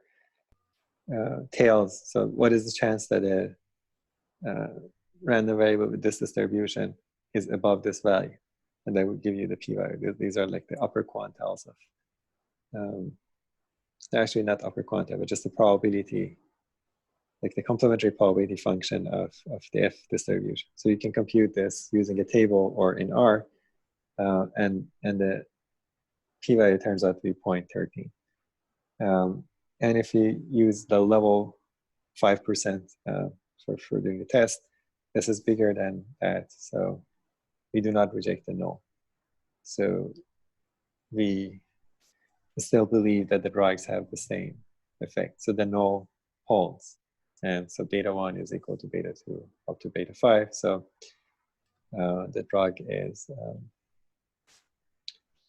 tails. So what is the chance that a random variable with this distribution is above this value? And that would give you the p-value. These are like the upper quantiles of, actually not upper quantile, but just the probability, like the complementary probability function of the F distribution. So you can compute this using a table or in R, and the p-value turns out to be 0.13. And if you use the level 5% for doing the test, this is bigger than that. So we do not reject the null. So we still believe that the drugs have the same effect. So the null holds. And so beta 1 is equal to beta 2 up to beta 5. So the drug is,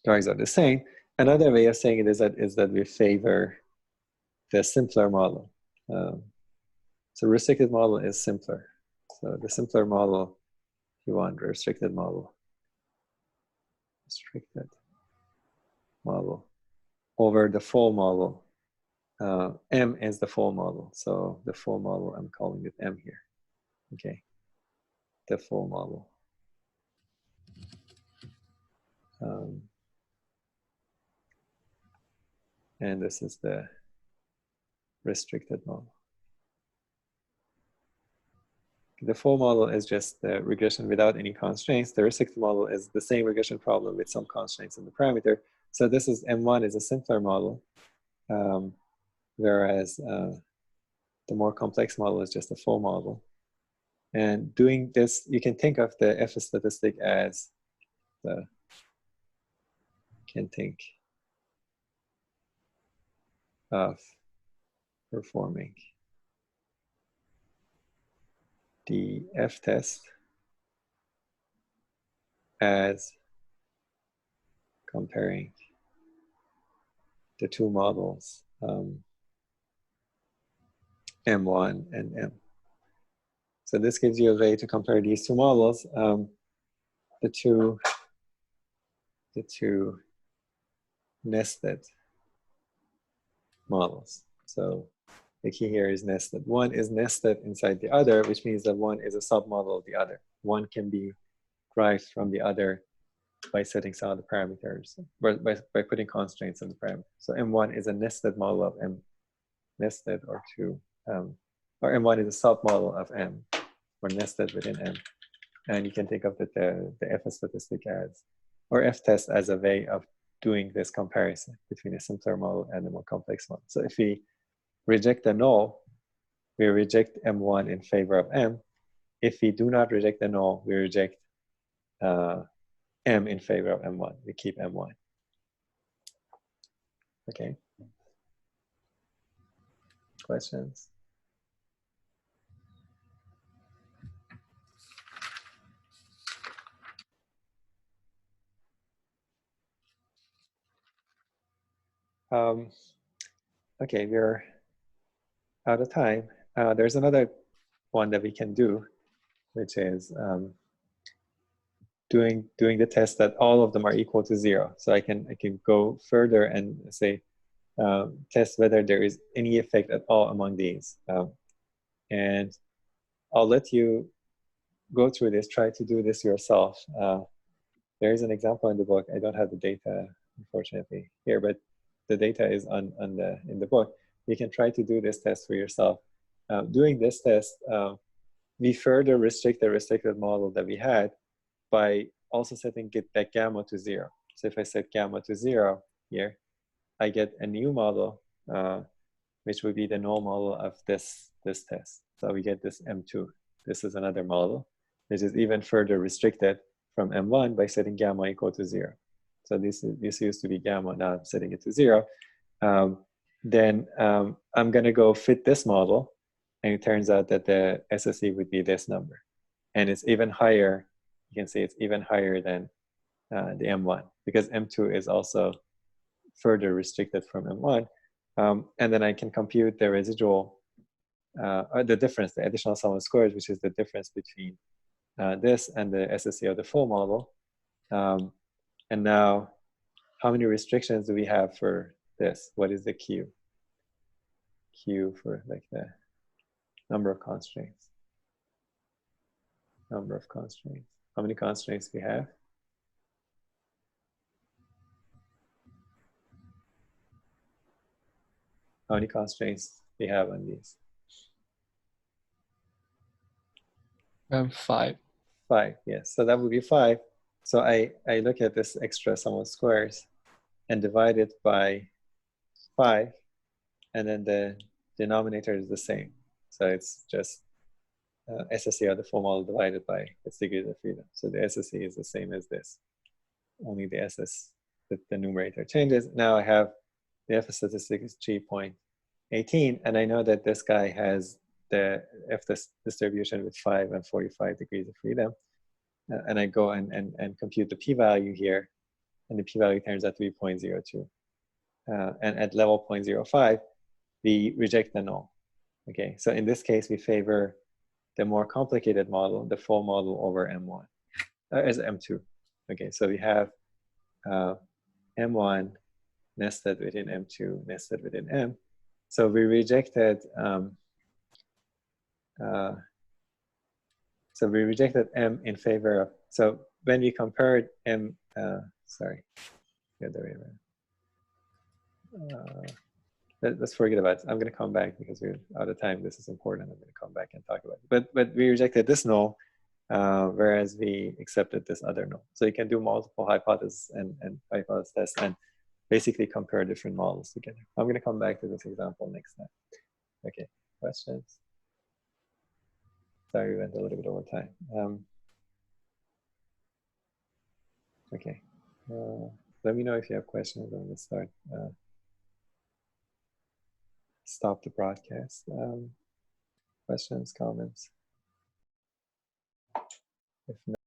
drugs are the same. Another way of saying it is that we favor the simpler model. So restricted model is simpler. So the simpler model, if you want, restricted model over the full model. M is the full model. So the full model, I'm calling it M here. Okay, the full model. And this is the restricted model. The full model is just the regression without any constraints. The restricted model is the same regression problem with some constraints in the parameter. So this is M1 is a simpler model, whereas the more complex model is just a full model. And doing this, you can think of the F statistic as the, can think of performing the F test as comparing the two models, M1 and M. So this gives you a way to compare these two models, the two nested models. So the key here is nested. One is nested inside the other, which means that one is a submodel of the other. One can be derived from the other by setting some of the parameters, by putting constraints on the parameter. So M1 is a nested model of M, nested or two, or M1 is a submodel of M, or nested within M. And you can think of the F statistic as, or F test as a way of doing this comparison between a simpler model and a more complex one. So if we reject the null, we reject M1 in favor of M. If we do not reject the null, we reject M in favor of M1. We keep M1. Okay. Questions? Okay, we're out of time. There's another one that we can do, which is doing the test that all of them are equal to 0. So I can go further and say test whether there is any effect at all among these. And I'll let you go through this. Try to do this yourself. There is an example in the book. I don't have the data, unfortunately, here, but the data is in the book. You can try to do this test for yourself. Doing this test, we further restrict the restricted model that we had by also setting that gamma to 0. So if I set gamma to 0 here, I get a new model, which would be the null model of this test. So we get this M2. This is another model, which is even further restricted from M1 by setting gamma equal to 0. So this used to be gamma, now I'm setting it to 0. then I'm going to go fit this model. And it turns out that the SSE would be this number. And it's even higher. You can see it's even higher than the M1, because M2 is also further restricted from M1. And then I can compute the residual, or the difference, the additional sum of squares, which is the difference between this and the SSE of the full model. And now, how many restrictions do we have for this? What is the Q? Q for like the number of constraints. Number of constraints. How many constraints do we have? How many constraints do we have on these? 5. 5, yes. So that would be 5. So I look at this extra sum of squares and divide it by 5, and then the denominator is the same. So it's just SSE of the full model divided by its degrees of freedom. So the SSE is the same as this. Only the the numerator changes. Now I have the F statistic is 3.18, and I know that this guy has the F distribution with 5 and 45 degrees of freedom. And I go and compute the p-value here, and the p-value turns out to be 0.02. And at level 0.05, we reject the null. Okay, so in this case, we favor the more complicated model, the full model over M1, as M2. Okay, so we have M1 nested within M2, nested within M. So we rejected M in favor of, so when we compared M, sorry, the other way around. Let's forget about it. I'm going to come back because we're out of time. This is important. I'm going to come back and talk about it. But we rejected this null, whereas we accepted this other null. So you can do multiple hypotheses and hypothesis tests and basically compare different models together. I'm going to come back to this example next time. Okay, questions? Sorry, we went a little bit over time. Okay, let me know if you have questions. I'm going to start. Stop the broadcast. Questions, comments? If not,